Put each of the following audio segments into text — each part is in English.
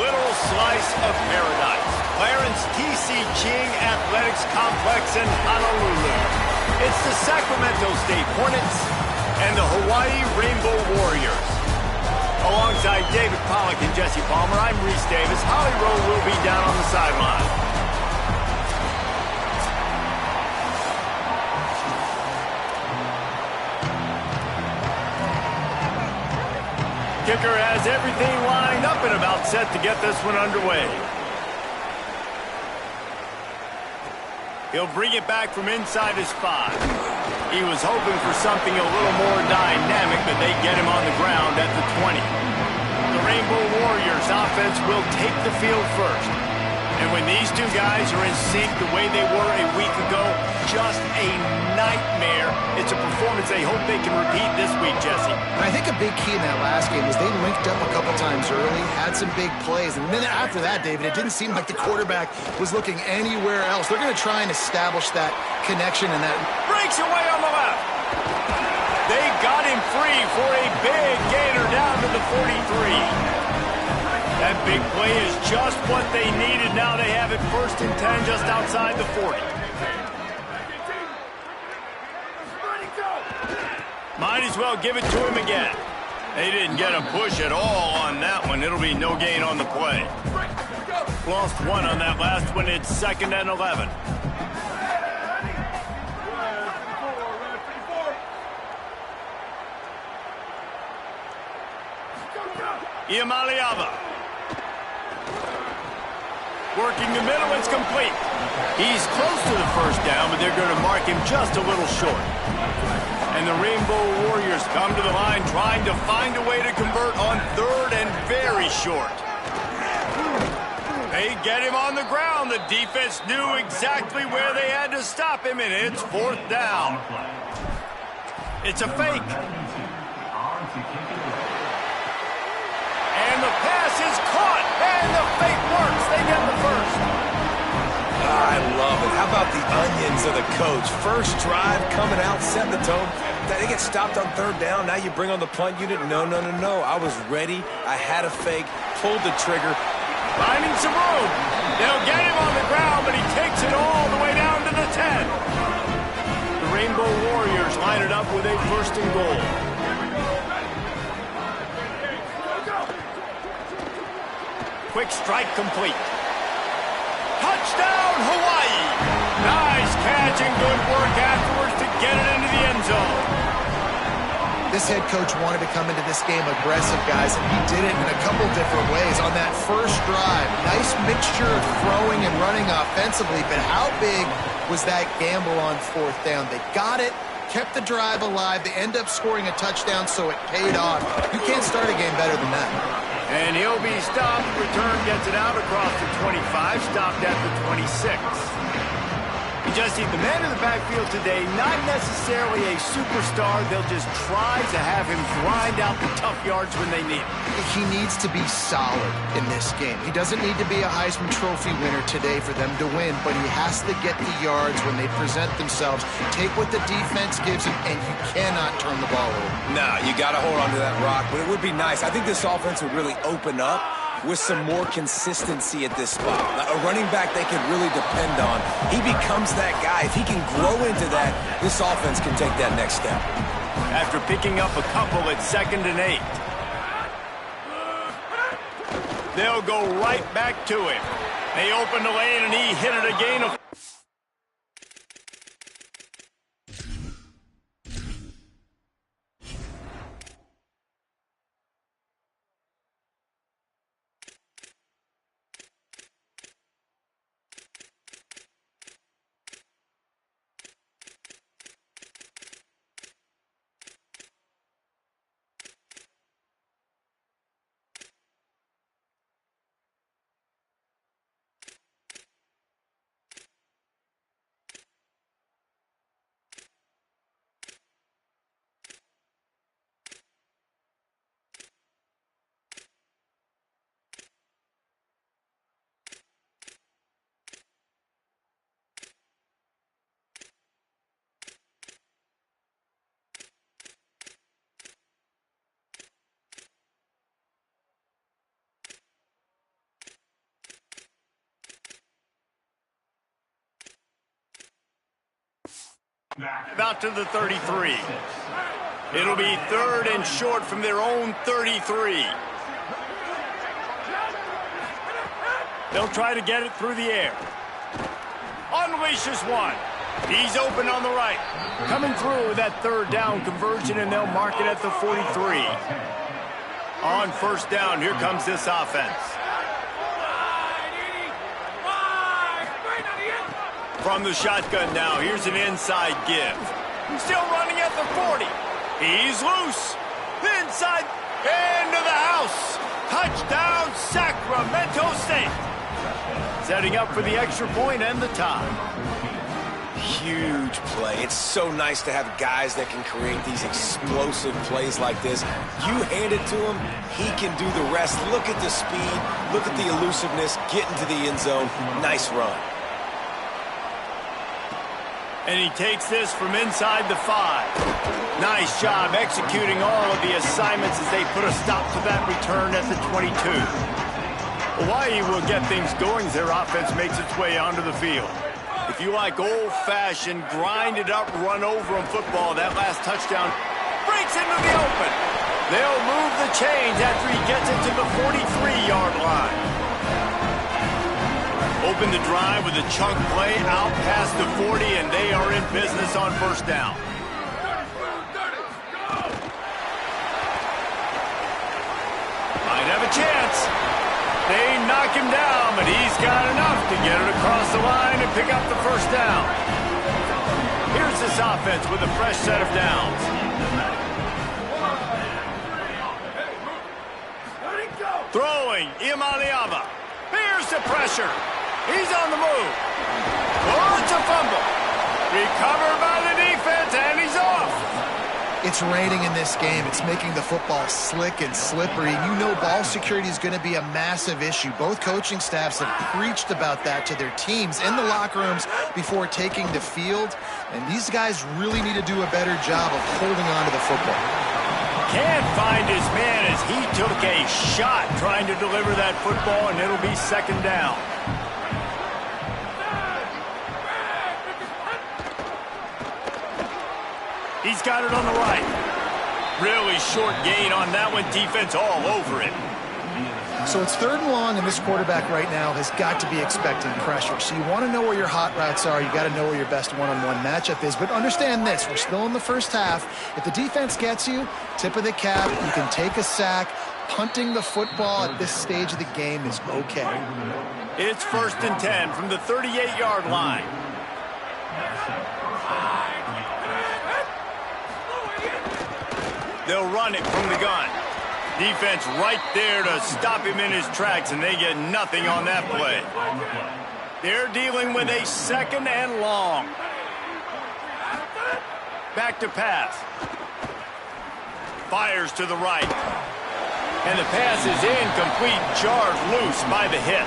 little slice of paradise. Clarence T.C. Ching Athletics Complex in Honolulu. It's the Sacramento State Hornets and the Hawaii Rainbow Warriors. Alongside David Pollack and Jesse Palmer, I'm Reese Davis. Holly Rowe will be down on the sideline. Kicker has everything lined up and about set to get this one underway. He'll bring it back from inside his 5. He was hoping for something a little more dynamic, but they get him on the ground at the 20. The Rainbow Warriors offense will take the field first. And when these two guys are in sync the way they were a week ago, just a nightmare. It's a performance they hope they can repeat this week, Jesse. And I think a big key in that last game was they linked up a couple times early, had some big plays, and then after that, David, it didn't seem like the quarterback was looking anywhere else. They're going to try and establish that connection and that. Breaks away on the left. They got him free for a big gainer down to the 43. That big play is just what they needed. Now they have it 1st and 10 just outside the 40. Might as well give it to him again. They didn't get a push at all on that one. It'll be no gain on the play. Lost one on that last one. It's 2nd and 11. Iamaleava. Working the middle, it's complete. He's close to the 1st down, but they're going to mark him just a little short. And the Rainbow Warriors come to the line trying to find a way to convert on 3rd and very short. They get him on the ground. The defense knew exactly where they had to stop him, and it's 4th down. It's a fake. And the pass is caught, and the fake works. They get the 1st. I love it. How about the onions of the coach? First drive, coming out, setting the tone. They get stopped on 3rd down. Now you bring on the punt unit. No. I was ready. I had a fake, pulled the trigger. Finding some room. They'll get him on the ground, but he takes it all the way down to the 10. The Rainbow Warriors line it up with a 1st and goal. Quick strike complete. Touchdown, Hawaii! Nice catch and good work afterwards to get it into the end zone. This head coach wanted to come into this game aggressive, guys, and he did it in a couple different ways. On that 1st drive, nice mixture of throwing and running offensively, but how big was that gamble on 4th down? They got it, kept the drive alive, they end up scoring a touchdown, so it paid off. You can't start a game better than that. And he'll be stopped. Return gets it out across the 25, stopped at the 26. Jesse, the man in the backfield today, not necessarily a superstar. They'll just try to have him grind out the tough yards when they need him. He needs to be solid in this game. He doesn't need to be a Heisman Trophy winner today for them to win, but he has to get the yards when they present themselves. Take what the defense gives him, and you cannot turn the ball over. Nah, you got to hold on to that rock, but it would be nice. I think this offense would really open up with some more consistency at this spot. A running back they can really depend on. He becomes that guy. If he can grow into that, this offense can take that next step. After picking up a couple at 2nd and 8. They'll go right back to him. They open the lane, and he hit it a gain of About to the 33. It'll be 3rd and short from their own 33. They'll try to get it through the air. Unleashes one. He's open on the right. Coming through that 3rd down conversion, and they'll mark it at the 43. On 1st down, here comes this offense. From the shotgun now, here's an inside give. Still running at the 40. He's loose. Inside, into the house. Touchdown, Sacramento State. Setting up for the extra point and the tie. Huge play. It's so nice to have guys that can create these explosive plays like this. You hand it to him, he can do the rest. Look at the speed. Look at the elusiveness. Get into the end zone. Nice run. And he takes this from inside the 5. Nice job executing all of the assignments as they put a stop to that return at the 22. Hawaii will get things going as their offense makes its way onto the field. If you like old-fashioned, grind-it-up, run-over-'em football, that last touchdown breaks into the open. They'll move the chains after he gets it to the 43-yard line. Open the drive with a chunk play out past the 40, and they are in business on 1st down. Might have a chance. They knock him down, but he's got enough to get it across the line and pick up the 1st down. Here's this offense with a fresh set of downs. Throwing, Imaliava. Here's the pressure. He's on the move. Oh, it's a fumble. Recovered by the defense, and he's off. It's raining in this game. It's making the football slick and slippery. You know ball security is going to be a massive issue. Both coaching staffs have preached about that to their teams in the locker rooms before taking the field. And these guys really need to do a better job of holding on to the football. Can't find his man as he took a shot trying to deliver that football, and it'll be 2nd down. He's got it on the right. Really short gain on that one. Defense all over it. So it's 3rd and long, and this quarterback right now has got to be expecting pressure. So you want to know where your hot routes are. You got to know where your best one-on-one matchup is. But understand this, we're still in the 1st half. If the defense gets you, tip of the cap, you can take a sack. Punting the football at this stage of the game is okay. It's 1st and 10 from the 38-yard line. They'll run it from the gun. Defense right there to stop him in his tracks, and they get nothing on that play. They're dealing with a 2nd and long. Back to pass. Fires to the right. And the pass is incomplete, jarred loose by the hit.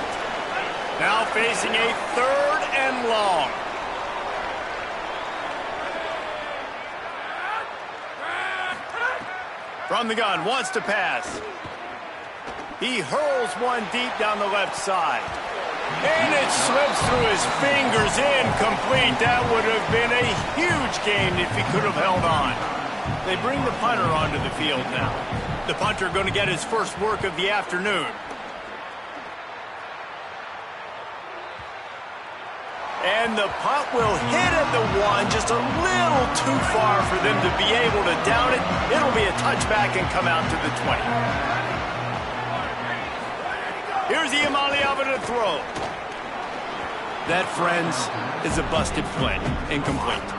Now facing a 3rd and long. From the gun, wants to pass. He hurls one deep down the left side. And it slips through his fingers, incomplete. That would have been a huge gain if he could have held on. They bring the punter onto the field now. The punter going to get his first work of the afternoon. And the punt will hit at the 1, just a little too far for them to be able to down it. It'll be a touchback and come out to the 20. Here's Imaliava to throw. That, friends, is a busted play. Incomplete.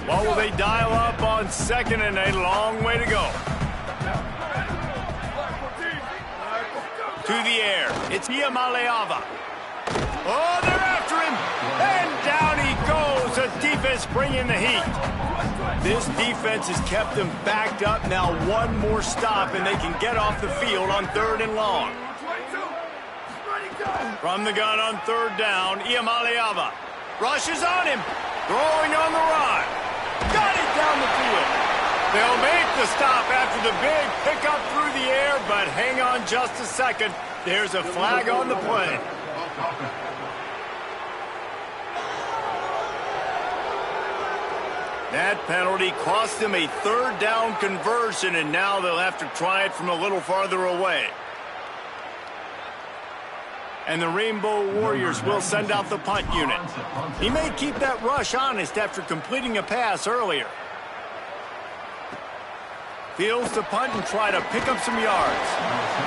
What will they dial up on 2nd and a long way to go? To the air. It's Imaliava. Oh, they're after him, and down he goes. The defense bringing the heat. This defense has kept them backed up. Now one more stop, and they can get off the field on 3rd and long. From the gun on 3rd down, Imaliava rushes on him, throwing on the run. Got it down the field. They'll make the stop after the big pickup through the air, but hang on just a second. There's a flag on the play. That penalty cost them a third down conversion, and now they'll have to try it from a little farther away. And the Rainbow Warriors will send out the punt unit. He may keep that rush honest after completing a pass earlier. Fields to punt and try to pick up some yards.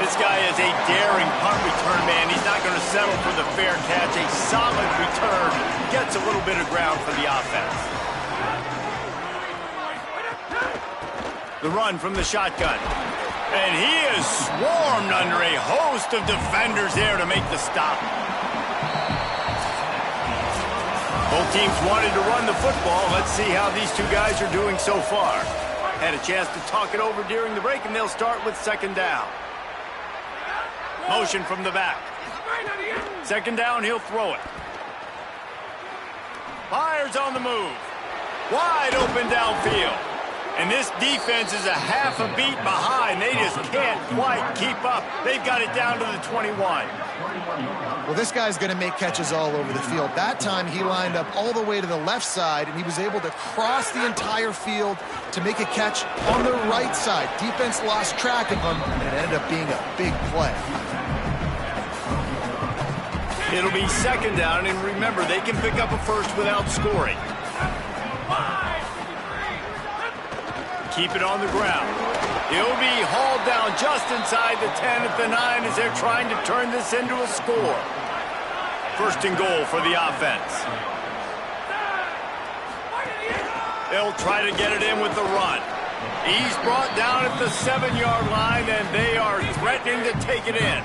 This guy is a daring punt return man. He's not going to settle for the fair catch. A solid return. Gets a little bit of ground for the offense. The run from the shotgun. And he is swarmed under a host of defenders there to make the stop. Both teams wanted to run the football. Let's see how these two guys are doing so far. Had a chance to talk it over during the break, and they'll start with second down. Motion from the back. Second down, he'll throw it. Fires on the move. Wide open downfield. And this defense is a half a beat behind. They just can't quite keep up. They've got it down to the 21. Well, this guy's going to make catches all over the field. That time, he lined up all the way to the left side, and he was able to cross the entire field to make a catch on the right side. Defense lost track of him, and it ended up being a big play. It'll be second down, and remember, they can pick up a first without scoring. Keep it on the ground. He'll be hauled down just inside the 10 at the 9 as they're trying to turn this into a score. First and goal for the offense. They'll try to get it in with the run. He's brought down at the 7-yard line, and they are threatening to take it in.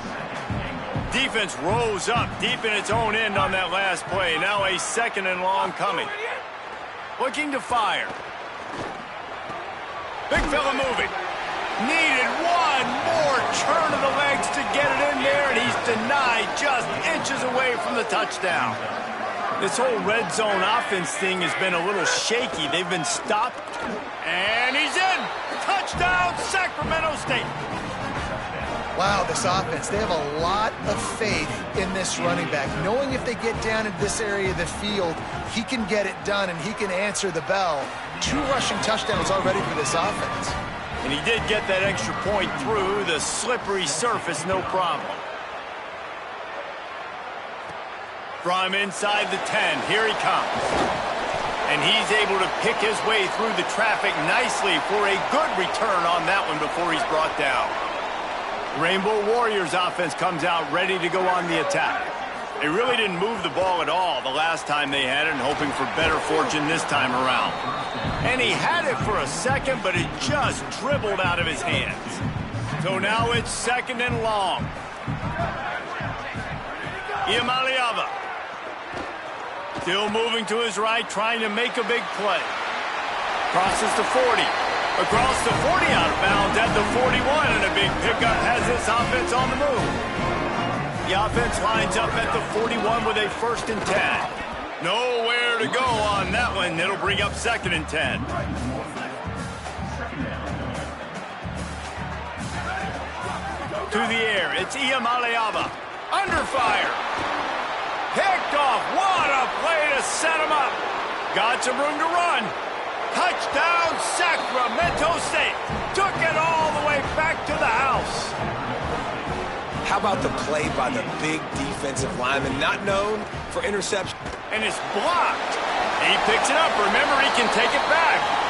Defense rose up deep in its own end on that last play. Now a second and long coming. Looking to fire. Big fella moving. Needed one more turn of the legs to get it in there, and he's denied just inches away from the touchdown. This whole red zone offense thing has been a little shaky. They've been stopped, and he's in. Touchdown, Sacramento State. Wow, this offense, they have a lot of faith in this running back. Knowing if they get down in this area of the field, he can get it done and he can answer the bell. 2 rushing touchdowns already for this offense. And he did get that extra point through the slippery surface, no problem. From inside the 10, here he comes. And he's able to pick his way through the traffic nicely for a good return on that one before he's brought down. Rainbow Warriors offense comes out ready to go on the attack. They really didn't move the ball at all the last time they had it, and hoping for better fortune this time around. And he had it for a second, but it just dribbled out of his hands. So now it's second and long. Iamaleava. Still moving to his right, trying to make a big play. Crosses the 40. Across the 40 out of bounds at the 41, and a big pickup has this offense on the move. The offense lines up at the 41 with a first and 10. Nowhere to go on that one. It'll bring up second and 10. To the air, it's Iamaleava. Under fire. Picked off. What a play to set him up. Got some room to run. Touchdown, Sacramento State. Took it all the way back to the house. How about the play by the big defensive lineman, not known for interception? And it's blocked. He picks it up. Remember, he can take it back.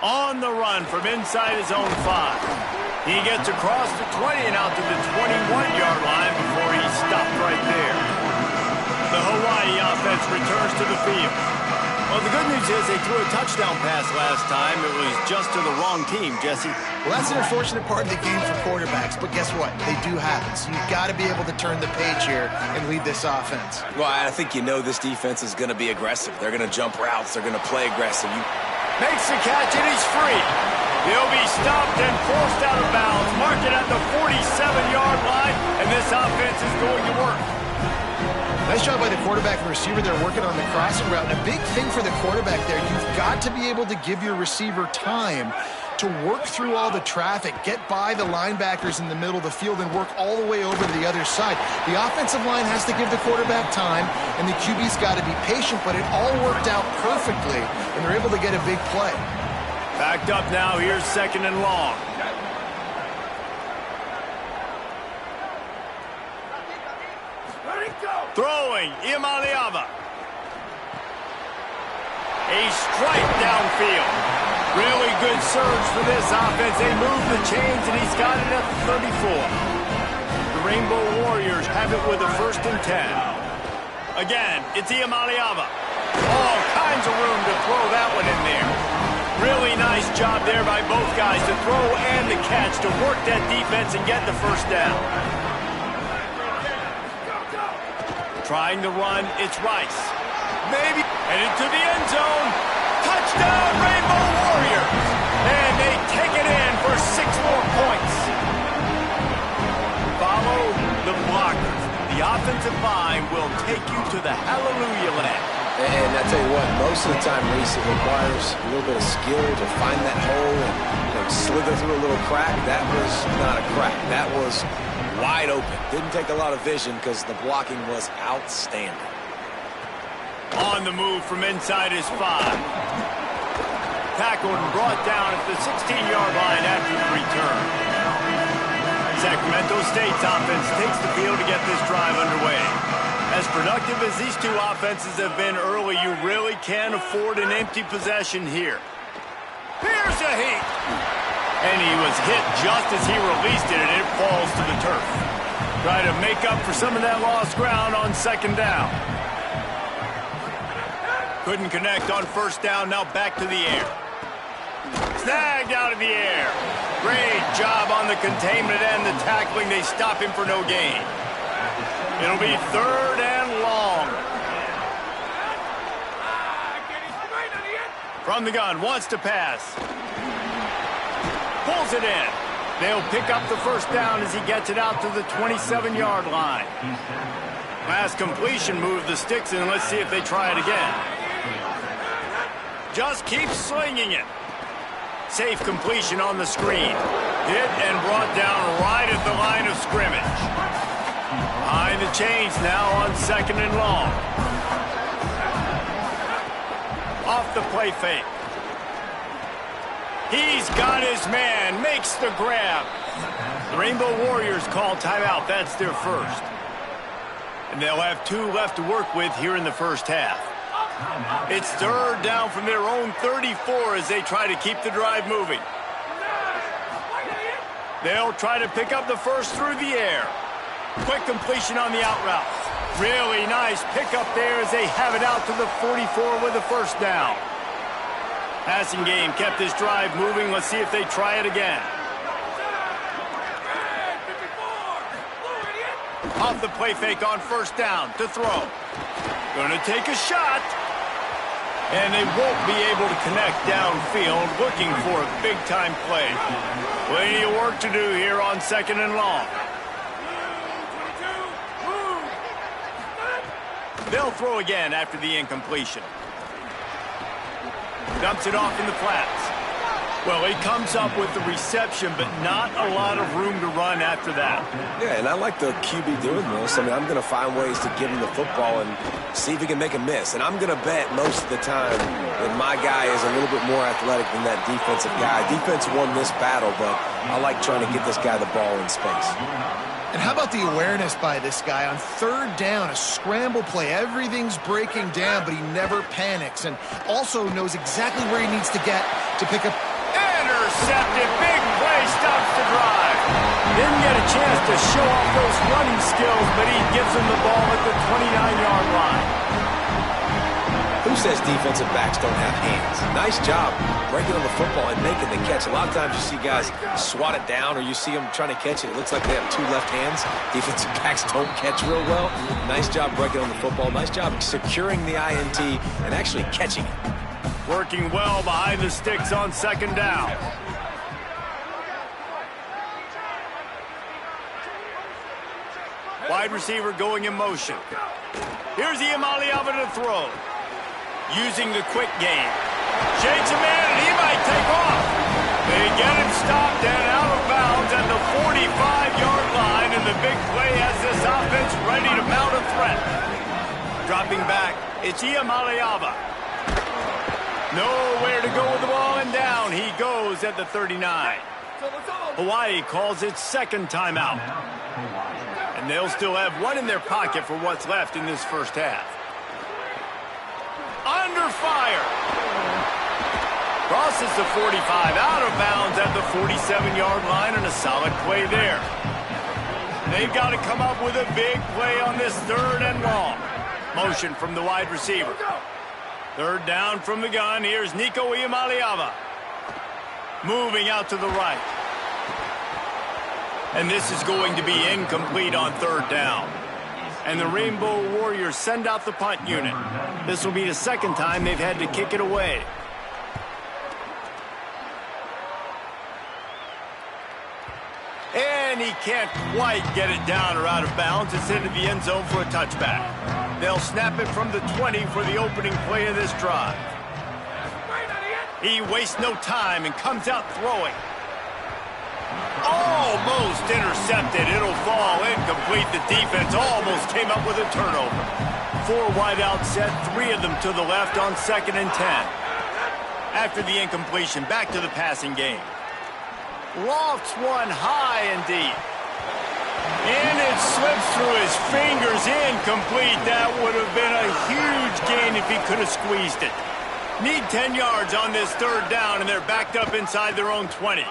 On the run from inside his own 5. He gets across the 20 and out to the 21-yard line before he's stopped right there. The Hawaii offense returns to the field. Well, the good news is they threw a touchdown pass last time. It was just to the wrong team, Jesse. Well, that's an unfortunate part of the game for quarterbacks, but guess what? They do happen. So you've got to be able to turn the page here and lead this offense. Well, I think you know this defense is going to be aggressive. They're going to jump routes. They're going to play aggressive. Makes the catch, and he's free. He'll be stopped and forced out of bounds. Mark it at the 47-yard line, and this offense is going to work. Nice job by the quarterback and receiver there working on the crossing route. And a big thing for the quarterback there, you've got to be able to give your receiver time to work through all the traffic, get by the linebackers in the middle of the field, and work all the way over to the other side. The offensive line has to give the quarterback time, and the QB's got to be patient, but it all worked out perfectly, and they're able to get a big play. Backed up now, here's 2nd and long. Throwing, Imaliava. A strike downfield. Really good surge for this offense. They move the chains, and he's got it at the 34. The Rainbow Warriors have it with a 1st and 10. Again, it's Imaliava. All kinds of room to throw that one in there. Really nice job there by both guys to throw and the catch to work that defense and get the 1st down. Trying to run, it's Rice. Maybe, and into the end zone. Touchdown, Rainbow Warriors! And they take it in for 6 more points. Follow the blockers. The offensive line will take you to the hallelujah land. And I tell you what, most of the time, Reese, it requires a little bit of skill to find that hole and slither through a little crack. That was not a crack. That was wide open. Didn't take a lot of vision because the blocking was outstanding. On the move from inside his 5. Tackled and brought down at the 16-yard line after the return. Sacramento State's offense takes the field to get this drive underway. As productive as these two offenses have been early, you really can't afford an empty possession here. Here's a heat. And he was hit just as he released it, and it falls to the turf. Try to make up for some of that lost ground on 2nd down. Couldn't connect on 1st down, now back to the air. Snagged out of the air. Great job on the containment and the tackling. They stop him for no gain. It'll be 3rd and long. From the gun, wants to pass. Pulls it in. They'll pick up the 1st down as he gets it out to the 27-yard line. Last completion moved the sticks in. Let's see if they try it again. Just keep slinging it. Safe completion on the screen. Hit and brought down right at the line of scrimmage. Behind the chains now on 2nd and long. Off the play fake. He's got his man, makes the grab. The Rainbow Warriors call timeout. That's their 1st. And they'll have 2 left to work with here in the 1st half. It's 3rd down from their own 34 as they try to keep the drive moving. They'll try to pick up the 1st through the air. Quick completion on the out route. Really nice pickup there as they have it out to the 44 with the 1st down. Passing game kept this drive moving. Let's see if they try it again. Off the play fake on 1st down to throw. Gonna take a shot. And they won't be able to connect downfield, looking for a big-time play. Plenty of work to do here on 2nd and long. They'll throw again after the incompletion. Dumps it off in the flats. Well, he comes up with the reception, but not a lot of room to run after that. Yeah, and I like the QB doing this. I mean, I'm going to find ways to give him the football and see if he can make a miss. And I'm going to bet most of the time that my guy is a little bit more athletic than that defensive guy. Defense won this battle, but I like trying to get this guy the ball in space. And how about the awareness by this guy on 3rd down, a scramble play. Everything's breaking down, but he never panics and also knows exactly where he needs to get to pick up. Intercepted. Big play stops the drive. Didn't get a chance to show off those running skills, but he gives him the ball at the 29-yard line. Who Who says defensive backs don't have hands? Nice job breaking on the football and making the catch. A lot of times you see guys swat it down or you see them trying to catch it. It looks like they have two left hands. Defensive backs don't catch real well. Nice job breaking on the football. Nice job securing the INT and actually catching it. Working well behind the sticks on second down. Wide receiver going in motion. Here's Iamaleava to throw. Using the quick game. Shakes a man, and he might take off. They get him stopped and out of bounds at the 45-yard line, and the big play has this offense ready to mount a threat. Dropping back, it's Iamaleava. Nowhere to go with the ball, and down he goes at the 39. Hawaii calls its second timeout. And they'll still have one in their pocket for what's left in this first half. Under fire. Crosses the 45, out of bounds at the 47-yard line, and a solid play there. They've got to come up with a big play on this third and long. Motion from the wide receiver. Third down from the gun. Here's Nico Iamaleava. Moving out to the right. And this is going to be incomplete on third down. And the Rainbow Warriors send out the punt unit. This will be the second time they've had to kick it away. And he can't quite get it down or out of bounds. It's into the end zone for a touchback. They'll snap it from the 20 for the opening play of this drive. He wastes no time and comes out throwing. Almost intercepted. It'll fall incomplete. The defense almost came up with a turnover. 4 wideouts set, 3 of them to the left on 2nd and 10. After the incompletion, back to the passing game. Lofts one high and deep. And it slips through his fingers, incomplete. That would have been a huge gain if he could have squeezed it. Need 10 yards on this third down, and they're backed up inside their own 20.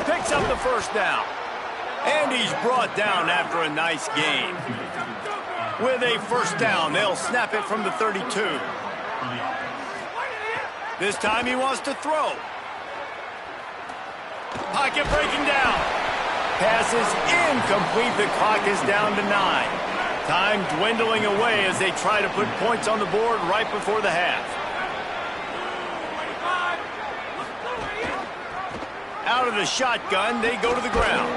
Picks up the first down. And he's brought down after a nice gain. With a first down, they'll snap it from the 32. This time he wants to throw. Pocket breaking down. Pass is incomplete. The clock is down to 9. Time dwindling away as they try to put points on the board right before the half. Out of the shotgun, they go to the ground.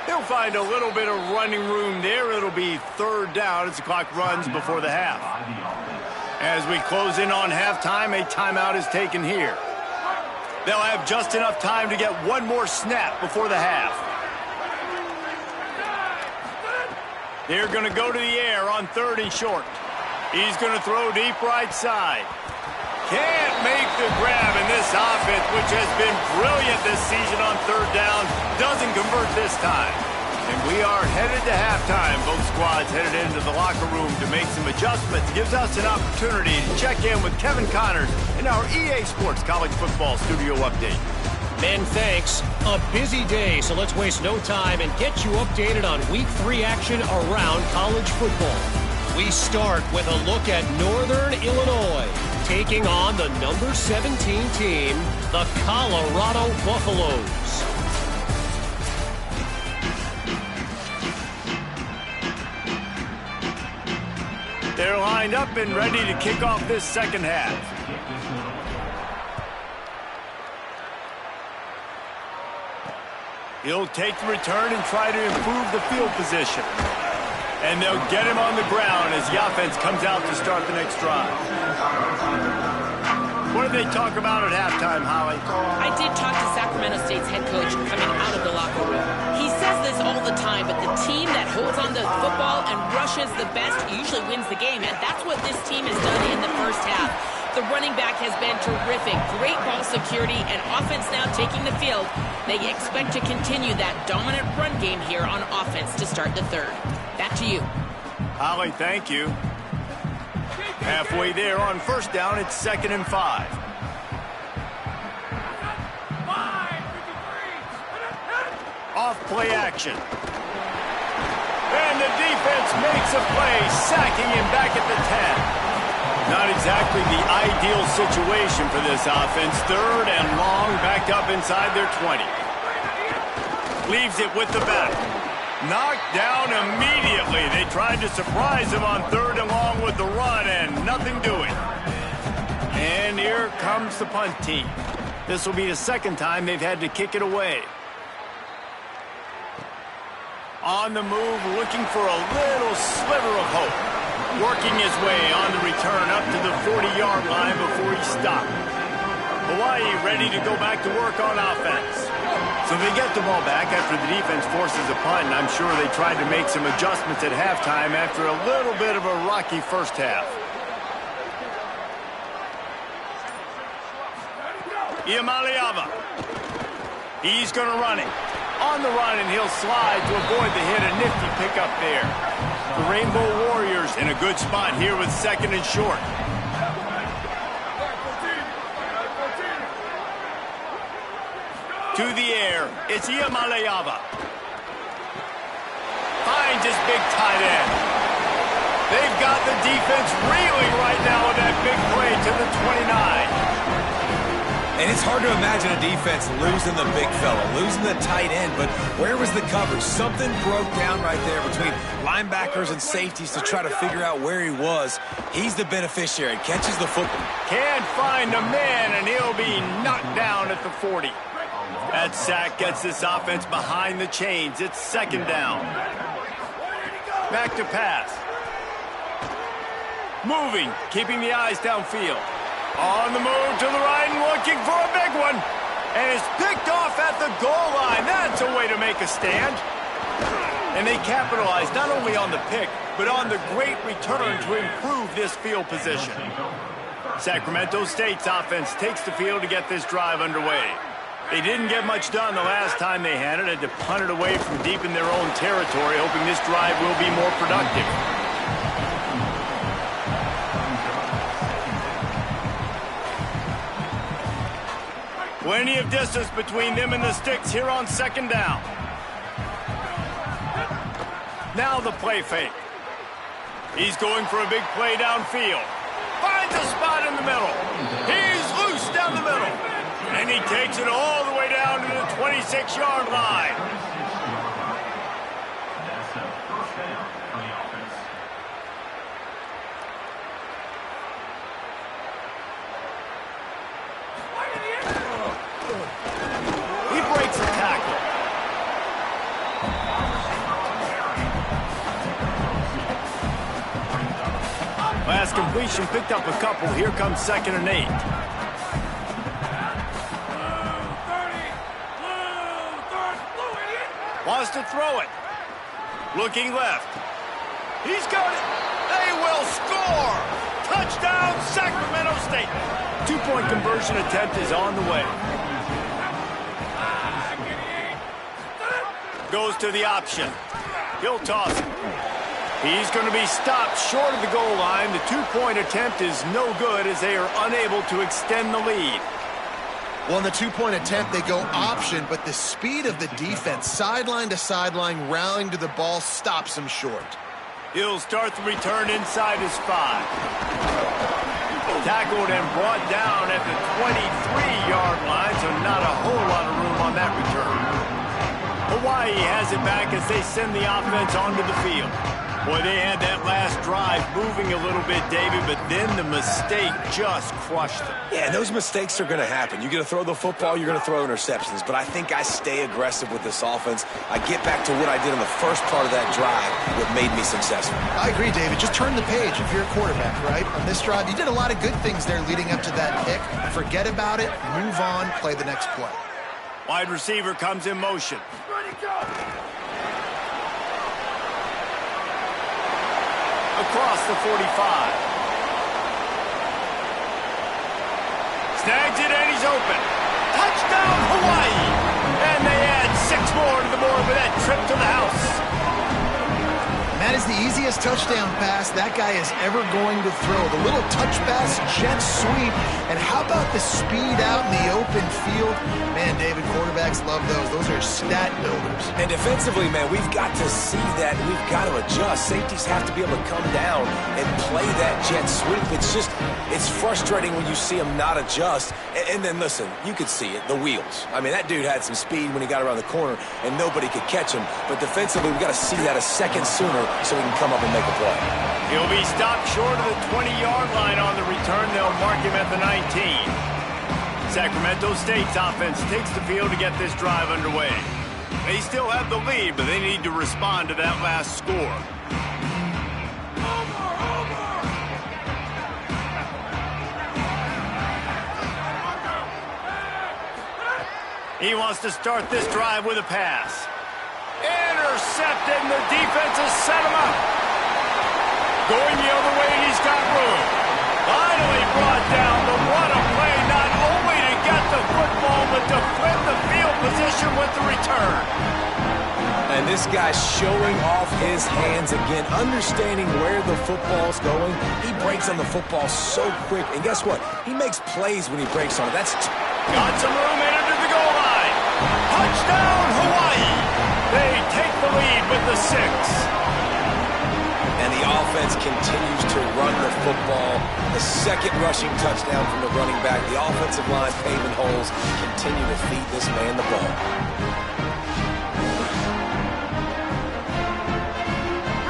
He'll find a little bit of running room there. It'll be third down as the clock runs before the half. As we close in on halftime, a timeout is taken here. They'll have just enough time to get one more snap before the half. They're going to go to the air on 3rd and short. He's going to throw deep right side. Can't make the grab, and this offense, which has been brilliant this season on third down, doesn't convert this time. And we are headed to halftime. Both squads headed into the locker room to make some adjustments. Gives us an opportunity to check in with Kevin Connors in our EA Sports College Football Studio Update. Ben, thanks. A busy day, so let's waste no time and get you updated on Week 3 action around college football. We start with a look at Northern Illinois, taking on the number 17 team, the Colorado Buffaloes. They're lined up and ready to kick off this second half. He'll take the return and try to improve the field position. And they'll get him on the ground as the offense comes out to start the next drive. What did they talk about at halftime, Holly? I did talk to Sacramento State's head coach coming out of the locker room. He says this all the time, but the team that holds on to the football and rushes the best usually wins the game, and that's what this team has done in the first half. The running back has been terrific. Great ball security and offense now taking the field. They expect to continue that dominant run game here on offense to start the third. Back to you. Holly, thank you. Halfway there on first down, it's 2nd and 5. Off play action. And the defense makes a play, sacking him back at the 10. Not exactly the ideal situation for this offense. 3rd and long, backed up inside their 20. Leaves it with the back. Knocked down immediately. They tried to surprise him on 3rd and long with the run, and nothing doing. And here comes the punt team. This will be the 2nd time they've had to kick it away. On the move, looking for a little sliver of hope. Working his way on the return up to the 40-yard line before he stopped. Hawaii ready to go back to work on offense. So they get the ball back after the defense forces a punt, and I'm sure they tried to make some adjustments at halftime after a little bit of a rocky first half. Iamaleava. He's going to run it. On the run, and he'll slide to avoid the hit. A nifty pickup there. The Rainbow Warriors in a good spot here with 2nd and short. To the air, it's Iamaleava. Finds his big tight end. They've got the defense reeling right now with that big play to the 29. And it's hard to imagine a defense losing the big fella, losing the tight end, but where was the coverage? Something broke down right there between linebackers and safeties to try to figure out where he was. He's the beneficiary, catches the football. Can't find a man, and he'll be knocked down at the 40. That sack gets this offense behind the chains. It's 2nd down. Back to pass. Moving, keeping the eyes downfield. On the move to the right and looking for a big one. And it's picked off at the goal line. That's a way to make a stand. And they capitalize not only on the pick, but on the great return to improve this field position. Sacramento State's offense takes the field to get this drive underway. They didn't get much done the last time they had it to punt it away from deep in their own territory, hoping this drive will be more productive. Plenty of distance between them and the sticks here on 2nd down. Now the play fake. He's going for a big play downfield. Finds a spot in the middle. He's loose down the middle. And he takes it all the way down to the 26-yard line. He breaks the tackle. Last completion picked up a couple. Here comes 2nd and 8. Wants to throw it. Looking left. He's got it. They will score. Touchdown, Sacramento State. 2-point conversion attempt is on the way. Goes to the option. He'll toss it. He's going to be stopped short of the goal line. The 2-point attempt is no good as they are unable to extend the lead. Well, in the 2-point attempt, they go option, but the speed of the defense, sideline to sideline, rallying to the ball, stops him short. He'll start the return inside his 5. Tackled and brought down at the 23-yard line, so not a whole lot of room on that return. Hawaii has it back as they send the offense onto the field. Boy, they had that last drive moving a little bit, David, but then the mistake just crushed them. Yeah, and those mistakes are going to happen. You're going to throw the football, you're going to throw interceptions, but I think I stay aggressive with this offense. I get back to what I did in the first part of that drive, what made me successful. I agree, David. Just turn the page if you're a quarterback, right? On this drive, you did a lot of good things there leading up to that pick. Forget about it, move on, play the next play. Wide receiver comes in motion. Across the 45. Snags it and he's open. Touchdown Hawaii! And they add 6 more to the board with that trip to the house. That is the easiest touchdown pass that guy is ever going to throw. The little touch pass, jet sweep, and how about the speed out in the open field? Man, David, quarterbacks love those. Those are stat builders. And defensively, man, we've got to see that. We've got to adjust. Safeties have to be able to come down and play that jet sweep. It's frustrating when you see him not adjust. And then, listen, you could see it, the wheels. I mean, that dude had some speed when he got around the corner, and nobody could catch him. But defensively, we've got to see that a second sooner so we can come up and make a play. He'll be stopped short of the 20-yard line on the return. They'll mark him at the 19. Sacramento State's offense takes the field to get this drive underway. They still have the lead, but they need to respond to that last score. He wants to start this drive with a pass. Intercepted, and the defense has set him up. Going the other way, and he's got room. Finally brought down, but what a play, not only to get the football, but to flip the field position with the return. And this guy's showing off his hands again, understanding where the football's going. He breaks on the football so quick, and guess what? He makes plays when he breaks on it. Got some room in under the goal line. Touchdown, Hawaii. They take the lead with the 6. And the offense continues to run the football. The second rushing touchdown from the running back. The offensive line paving holes continue to feed this man the ball.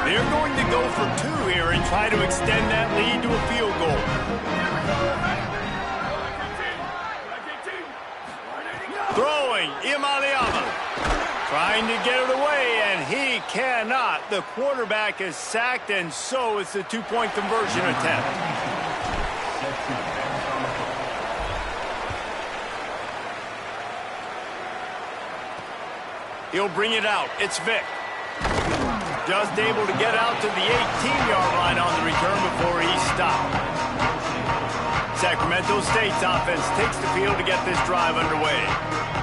They're going to go for 2 here and try to extend that lead to a field goal. Throwing, Imaliama. Trying to get it away, and he cannot. The quarterback is sacked, and so it's a 2-point conversion attempt. He'll bring it out. It's Vick. Just able to get out to the 18-yard line on the return before he's stopped. Sacramento State's offense takes the field to get this drive underway.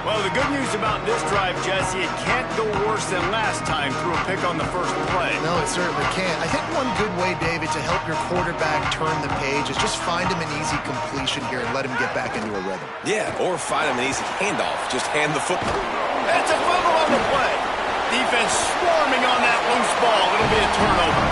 Well, the good news about this drive, Jesse, it can't go worse than last time through a pick on the first play. No, it certainly can't. I think one good way, David, to help your quarterback turn the page is just find him an easy completion here and let him get back into a rhythm. Yeah, or find him an easy handoff. Just hand the football. It's a fumble on the play. Defense swarming on that loose ball. It'll be a turnover.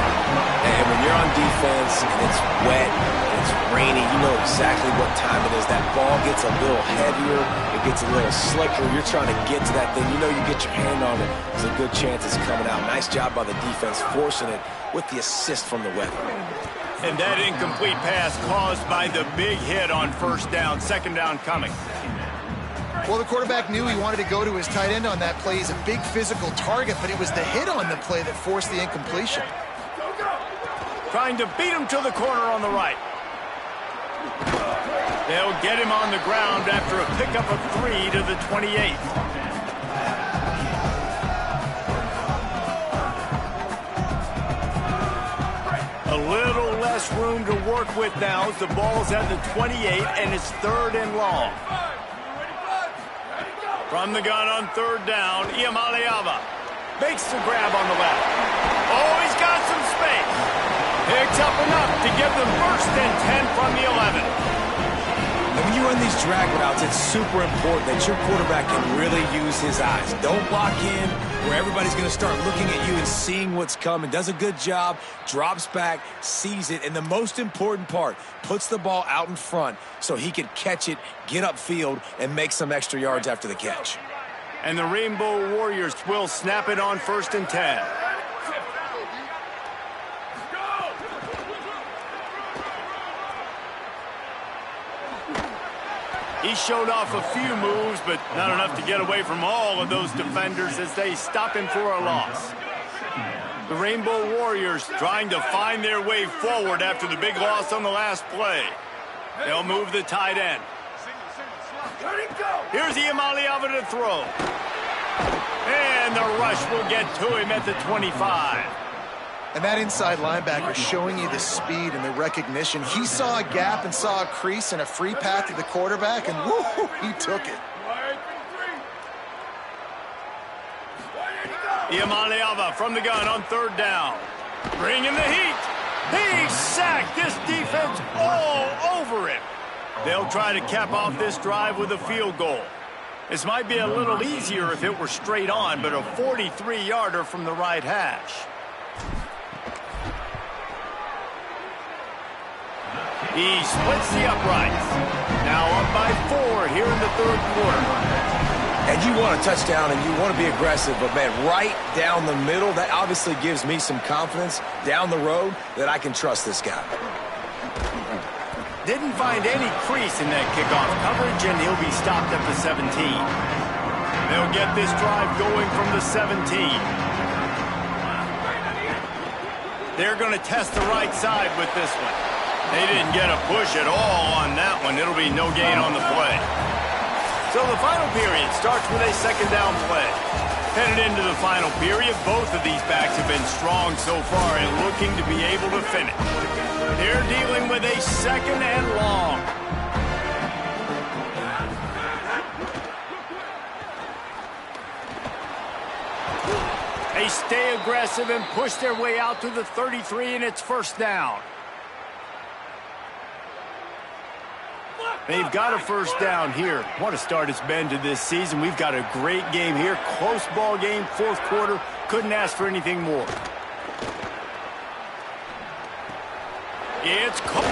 And when you're on defense and it's wet and it's rainy, you know exactly what time it is. That ball gets a little heavier. It gets a little slicker. You're trying to get to that thing. You know you get your hand on it. There's a good chance it's coming out. Nice job by the defense forcing it with the assist from the weather. And that incomplete pass caused by the big hit on first down. Second down coming. Well, the quarterback knew he wanted to go to his tight end on that play. He's a big physical target, but it was the hit on the play that forced the incompletion. Trying to beat him to the corner on the right. They'll get him on the ground after a pickup of 3 to the 28. A little less room to work with now as the ball's at the 28 and it's 3rd and long. From the gun on 3rd down, Iamaleava makes the grab on the left. Oh, he's got some space. Picks up enough to give them 1st and 10 from the 11. And when you run these drag routes, it's super important that your quarterback can really use his eyes. Don't lock in where everybody's going to start looking at you and seeing what's coming. Does a good job, drops back, sees it, and the most important part, puts the ball out in front so he can catch it, get upfield, and make some extra yards after the catch. And the Rainbow Warriors will snap it on 1st and 10. He showed off a few moves, but not enough to get away from all of those defenders as they stop him for a loss. The Rainbow Warriors trying to find their way forward after the big loss on the last play. They'll move the tight end. Here's Iamaleava to throw. And the rush will get to him at the 25. And that inside linebacker showing you the speed and the recognition. He saw a gap and saw a crease and a free path to the quarterback, and woo, he took it. Iamaleava from the gun on 3rd down. Bringing the heat. He sacked this defense all over him. They'll try to cap off this drive with a field goal. This might be a little easier if it were straight on, but a 43-yarder from the right hash. He splits the uprights. Now up by 4 here in the third quarter. And you want a touchdown and you want to be aggressive, but, man, right down the middle, that obviously gives me some confidence down the road that I can trust this guy. Didn't find any crease in that kickoff coverage, and he'll be stopped at the 17. They'll get this drive going from the 17. They're going to test the right side with this one. They didn't get a push at all on that one. It'll be no gain on the play. So the final period starts with a second down play. Headed into the final period, both of these backs have been strong so far and looking to be able to finish. They're dealing with a second and long. They stay aggressive and push their way out to the 33, and it's first down. They've got a first down here. What a start it's been to this season. We've got a great game here. Close ball game, fourth quarter. Couldn't ask for anything more. It's caught.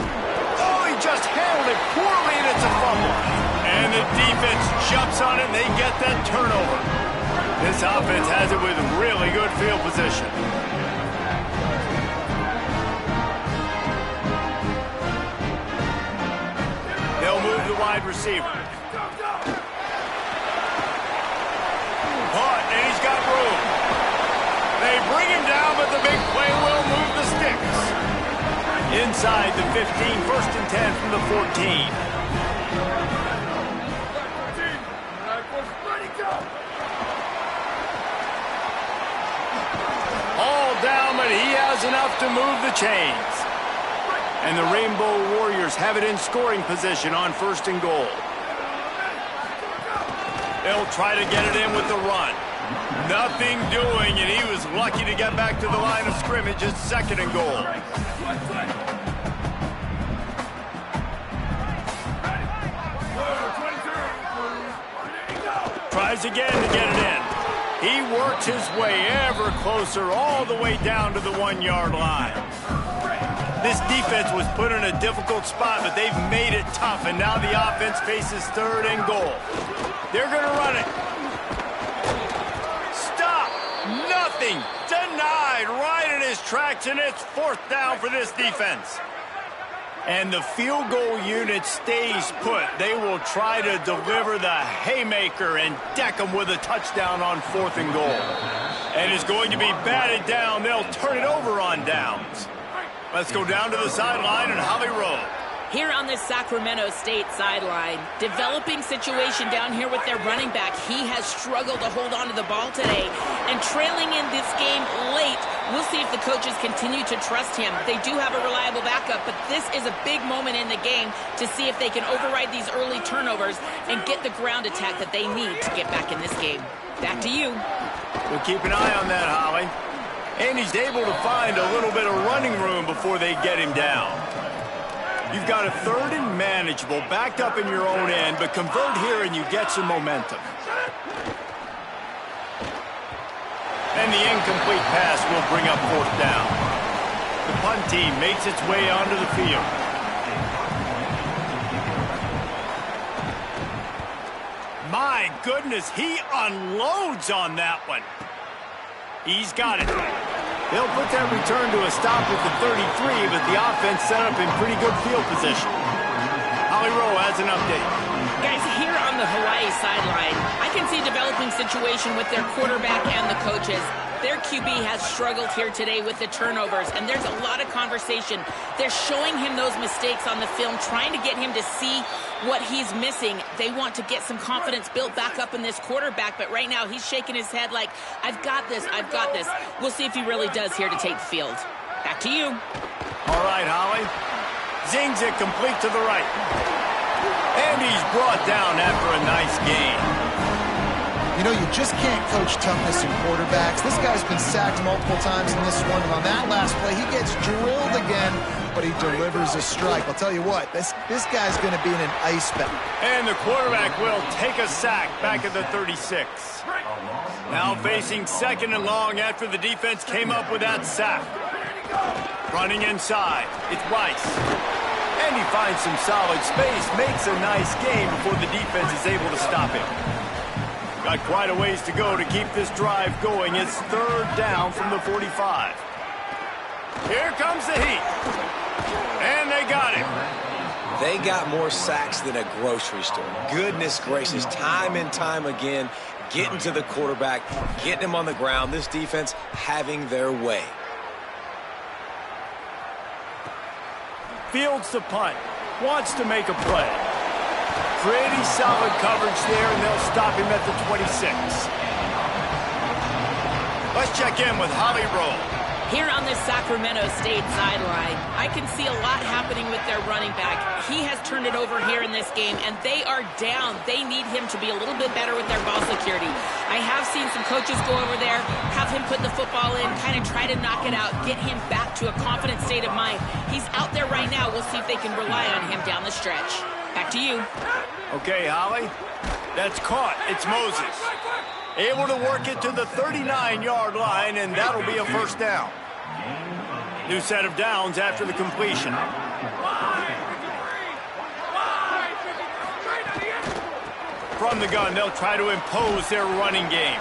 Oh, he just handled it poorly, and it's a fumble. And the defense jumps on it, and they get that turnover. This offense has it with really good field position. They'll move the wide receiver. Caught, and he's got room. They bring him down, but the big play will move the sticks. Inside the 15, first and 10 from the 14. All down, but he has enough to move the chains. And the Rainbow Warriors have it in scoring position on first and goal. They'll try to get it in with the run. Nothing doing, and he was lucky to get back to the line of scrimmage at second and goal. Tries again to get it in. He works his way ever closer all the way down to the 1-yard line. This defense was put in a difficult spot, but they've made it tough, and now the offense faces third and goal. They're going to run it. Stop! Nothing! Denied right in his tracks, and it's fourth down for this defense. And the field goal unit stays put. They will try to deliver the haymaker and deck them with a touchdown on fourth and goal. And it's going to be batted down. They'll turn it over on downs. Let's go down to the sideline and Holly Rowe. Here on this Sacramento State sideline, developing situation down here with their running back. He has struggled to hold on to the ball today. And trailing in this game late, we'll see if the coaches continue to trust him. They do have a reliable backup, but this is a big moment in the game to see if they can override these early turnovers and get the ground attack that they need to get back in this game. Back to you. We'll keep an eye on that, Holly. And he's able to find a little bit of running room before they get him down. You've got a third and manageable, backed up in your own end, but convert here and you get some momentum. And the incomplete pass will bring up fourth down. The punt team makes its way onto the field. My goodness, he unloads on that one. He's got it. They'll put that return to a stop at the 33, but the offense set up in pretty good field position. Holly Rowe has an update. Guys, here on the Hawaii sideline, I can see a developing situation with their quarterback and the coaches. Their QB has struggled here today with the turnovers, and there's a lot of conversation. They're showing him those mistakes on the film, trying to get him to see what he's missing. They want to get some confidence built back up in this quarterback, but right now he's shaking his head like, I've got this, I've got this. We'll see if he really does here to take the field. Back to you. All right, Holly. Zings it complete to the right. And he's brought down after a nice gain. You know, you just can't coach toughness in quarterbacks. This guy's been sacked multiple times in this one, and on that last play, he gets drilled again, but he delivers a strike. I'll tell you what, this guy's going to be in an ice bath. And the quarterback will take a sack back at the 36. Now facing second and long after the defense came up with that sack. Running inside, it's Rice. And he finds some solid space, makes a nice game before the defense is able to stop him. Got quite a ways to go to keep this drive going. It's third down from the 45. Here comes the heat. And they got him. They got more sacks than a grocery store. Goodness gracious, time and time again, getting to the quarterback, getting him on the ground. This defense having their way. Fields the punt. Wants to make a play. Pretty solid coverage there, and they'll stop him at the 26. Let's check in with Holly Rowe. Here on this Sacramento State sideline, I can see a lot happening with their running back. He has turned it over here in this game, and they are down. They need him to be a little bit better with their ball security. I have seen some coaches go over there, have him put the football in, kind of try to knock it out, get him back to a confident state of mind. He's out there right now. We'll see if they can rely on him down the stretch. Back to you. Okay, Holly. That's caught. It's Moses. Able to work it to the 39-yard line, and that'll be a first down. New set of downs after the completion. From the gun, they'll try to impose their running game.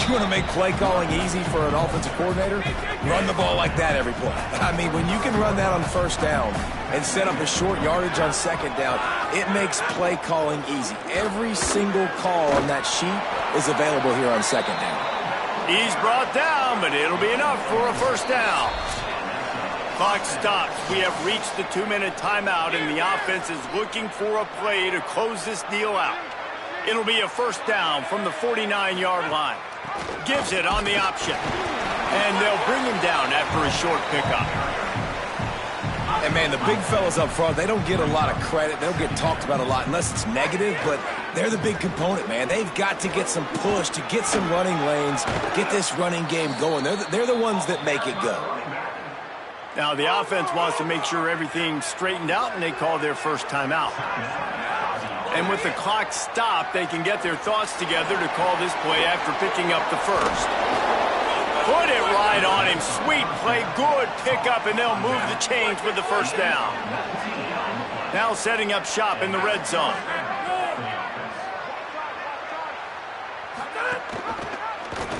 You want to make play calling easy for an offensive coordinator? Run the ball like that every play. I mean, when you can run that on first down and set up a short yardage on second down, it makes play calling easy. Every single call on that sheet is available here on second down. He's brought down, but it'll be enough for a first down. Clock stops. We have reached the 2-minute timeout, and the offense is looking for a play to close this deal out. It'll be a first down from the 49-yard line. Gives it on the option. And they'll bring him down after a short pickup. And, man, the big fellas up front, they don't get a lot of credit. They don't get talked about a lot unless it's negative, but they're the big component, man. They've got to get some push, to get some running lanes, get this running game going. They're the ones that make it go. Now, the offense wants to make sure everything's straightened out, and they call their first timeout. And with the clock stopped, they can get their thoughts together to call this play after picking up the first. Put it right on him. Sweet play. Good pickup, and they'll move the chains with the first down. Now setting up shop in the red zone.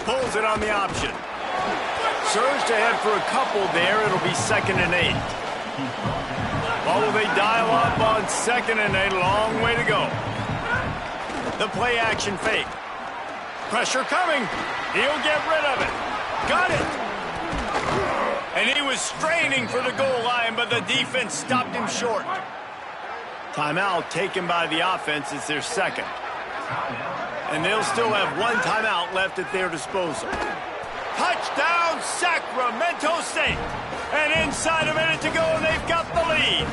Pulls it on the option. Surged ahead for a couple there. It'll be 2nd and 8. Well, will they dial up on 2nd and 8? Long way to go. The play action fake. Pressure coming. He'll get rid of it. Got it. And he was straining for the goal line, but the defense stopped him short. Timeout taken by the offense. It's their second. And they'll still have one timeout left at their disposal. Touchdown, Sacramento State. And inside a minute to go, and they've got the lead.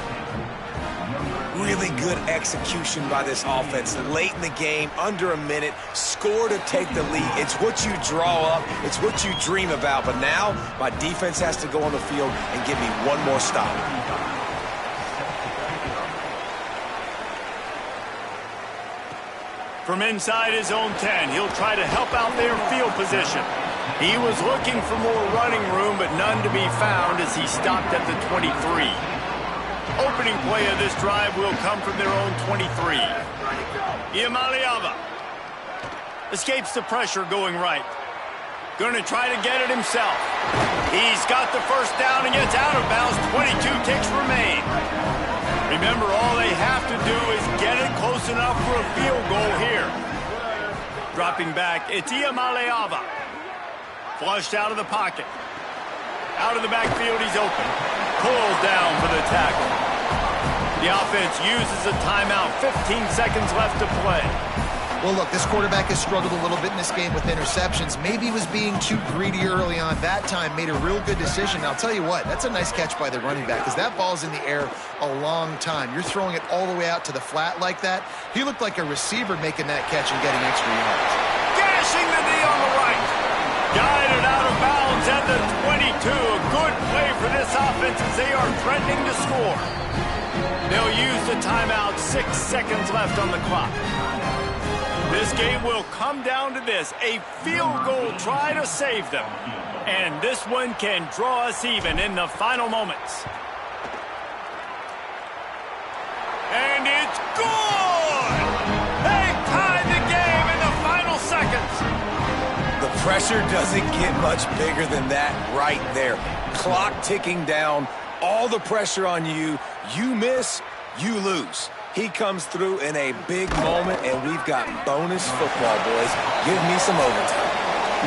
Really good execution by this offense. Late in the game, under a minute, score to take the lead. It's what you draw up. It's what you dream about. But now, my defense has to go on the field and give me one more stop. From inside his own 10, he'll try to help out their field position. He was looking for more running room, but none to be found as he stopped at the 23. Opening play of this drive will come from their own 23. Iamaleava escapes the pressure going right. Going to try to get it himself. He's got the first down and gets out of bounds. 22 ticks remain. Remember, all they have to do is get it close enough for a field goal here. Dropping back, it's Iamaleava. Flushed out of the pocket. Out of the backfield, he's open. Pulled down for the tackle. The offense uses a timeout. 15 seconds left to play. Well, look, this quarterback has struggled a little bit in this game with interceptions. Maybe he was being too greedy early on. That time made a real good decision. Now, I'll tell you what, that's a nice catch by the running back because that ball's in the air a long time. You're throwing it all the way out to the flat like that. He looked like a receiver making that catch and getting extra yards. pushing the knee on the right. Guided out of bounds at the 22. A good play for this offense as they are threatening to score. They'll use the timeout. 6 seconds left on the clock. This game will come down to this. A field goal try to save them. And this one can draw us even in the final moments. And it's good! They tied the game in the final seconds. The pressure doesn't get much bigger than that right there. Clock ticking down, all the pressure on you. You miss, you lose. He comes through in a big moment, and we've got bonus football, boys. Give me some overtime.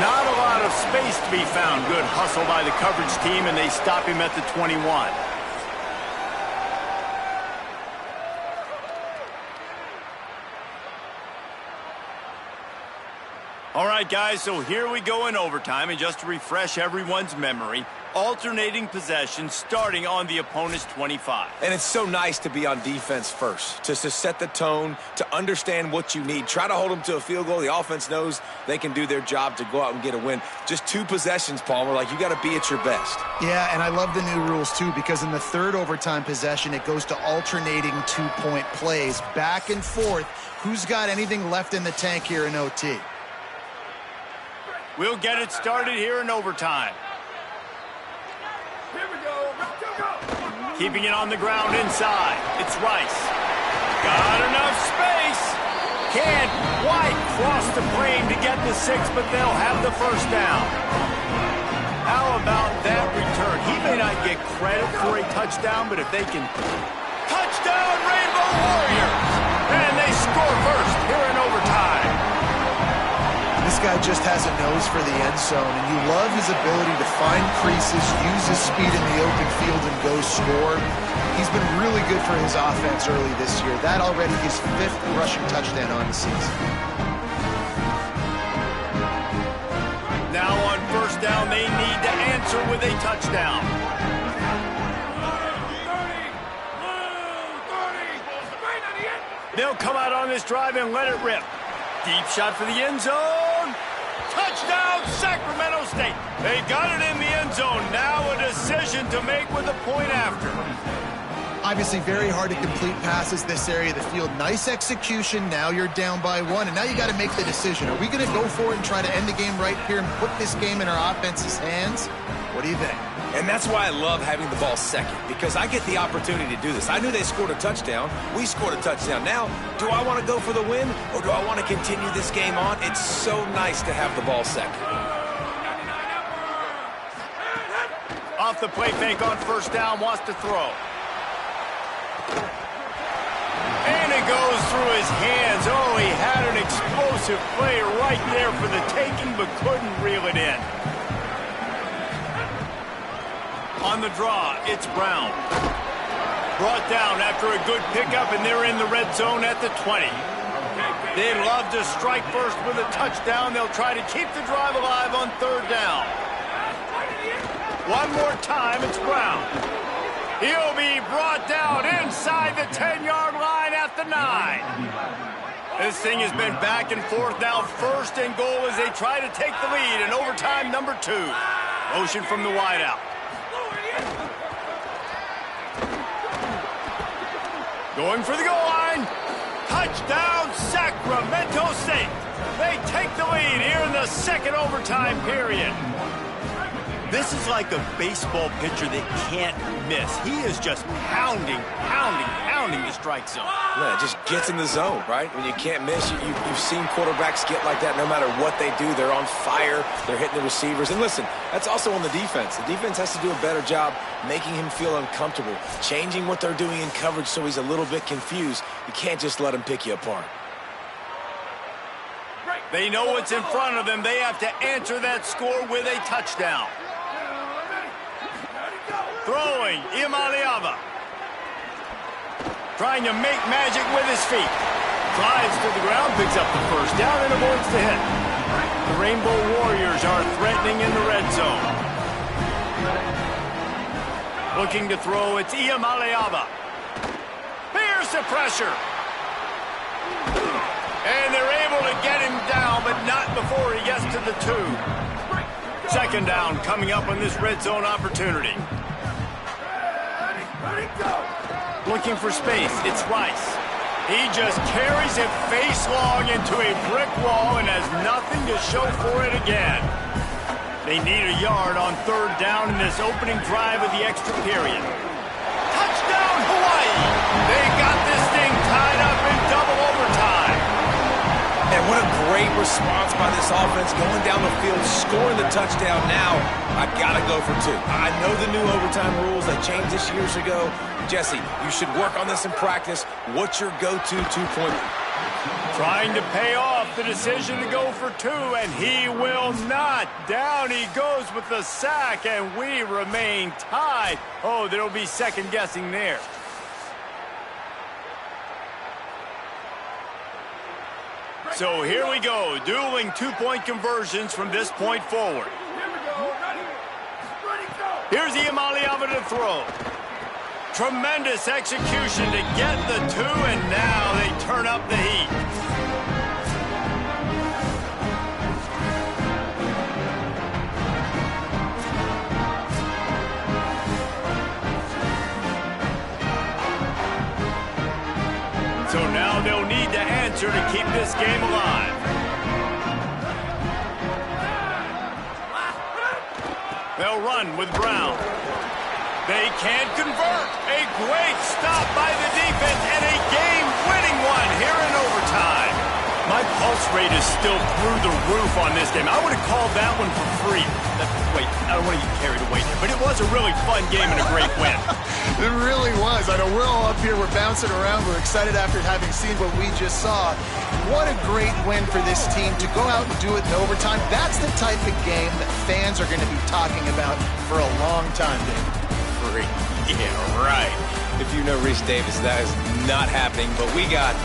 Not a lot of space to be found. Good hustle by the coverage team, and they stop him at the 21. All right, guys, so here we go in overtime, and just to refresh everyone's memory, alternating possession starting on the opponent's 25. And it's so nice to be on defense first, to set the tone, to understand what you need. Try to hold them to a field goal. The offense knows they can do their job to go out and get a win. Just 2 possessions, Palmer. Like, you got to be at your best. Yeah, and I love the new rules, too, because in the third overtime possession, it goes to alternating 2-point plays, back and forth. Who's got anything left in the tank here in OT? We'll get it started here in overtime. Here we go. Keeping it on the ground inside. It's Rice. Got enough space. Can't quite cross the plane to get the 6, but they'll have the first down. How about that return? He may not get credit for a touchdown, but if they can... Touchdown, Rainbow Warriors! And they score first here in overtime. This guy just has a nose for the end zone, and you love his ability to find creases, use his speed in the open field, and go score. He's been really good for his offense early this year. That already his 5th rushing touchdown on the season. Now on first down, they need to answer with a touchdown. 30. They'll come out on this drive and let it rip. Deep shot for the end zone. Touchdown, Sacramento State. They got it in the end zone. Now a decision to make with a point after. Obviously very hard to complete passes this area of the field. Nice execution. Now you're down by 1, and now you got to make the decision. Are we going to go for it and try to end the game right here and put this game in our offense's hands? What do you think? And that's why I love having the ball second, because I get the opportunity to do this. I knew they scored a touchdown. We scored a touchdown. Now, do I want to go for the win, or do I want to continue this game on? It's so nice to have the ball second. Off the play fake on first down, wants to throw. And it goes through his hands. Oh, he had an explosive play right there for the taking, but couldn't reel it in. On the draw, it's Brown. Brought down after a good pickup, and they're in the red zone at the 20. They'd love to strike first with a touchdown. They'll try to keep the drive alive on third down. One more time, it's Brown. He'll be brought down inside the 10-yard line at the 9. This thing has been back and forth now. First and goal as they try to take the lead in overtime number 2. Motion from the wideout. Going for the goal line. Touchdown, Sacramento State. They take the lead here in the second overtime period. This is like a baseball pitcher that can't miss. He is just pounding the strike zone. Yeah, it just gets in the zone, right? When you can't miss, you've seen quarterbacks get like that no matter what they do. They're on fire. They're hitting the receivers. And listen, that's also on the defense. The defense has to do a better job making him feel uncomfortable, changing what they're doing in coverage so he's a little bit confused. You can't just let him pick you apart. They know what's in front of them. They have to answer that score with a touchdown. Throwing, Imaliava. Trying to make magic with his feet. Drives to the ground, picks up the first down, and avoids the hit. The Rainbow Warriors are threatening in the red zone. Looking to throw, it's Imaliava. Here's the pressure. And they're able to get him down, but not before he gets to the 2. Second down coming up on this red zone opportunity. Looking for space, it's Rice. He just carries it face long into a brick wall and has nothing to show for it again. They need a yard on third down in this opening drive of the extra period. Touchdown, Hawaii! They got this thing tied up in double overtime. And what a great response by this offense, going down the field, scoring the touchdown. Now, I gotta go for 2. I know the new overtime rules that changed this years ago. Jesse, you should work on this in practice. What's your go-to 2-point? Trying to pay off the decision to go for 2, and he will not. Down he goes with the sack, and we remain tied. Oh, there'll be second guessing there. So here we go, dueling 2-point conversions from this point forward. Here's Iamaleava to throw. Tremendous execution to get the 2, and now they turn up the heat. So now they'll need to answer to keep this game alive. They'll run with Brown. They can't convert. A great stop by the defense and a game-winning one here in overtime. My pulse rate is still through the roof on this game. I would have called that one for free. Wait, I don't want to get carried away here, but it was a really fun game and a great win. It really was. I know we're all up here. We're bouncing around. We're excited after having seen what we just saw. What a great win for this team to go out and do it in overtime. That's the type of game that fans are going to be talking about for a long time, Dave. Yeah, right. If you know Reese Davis, that is not happening, but we got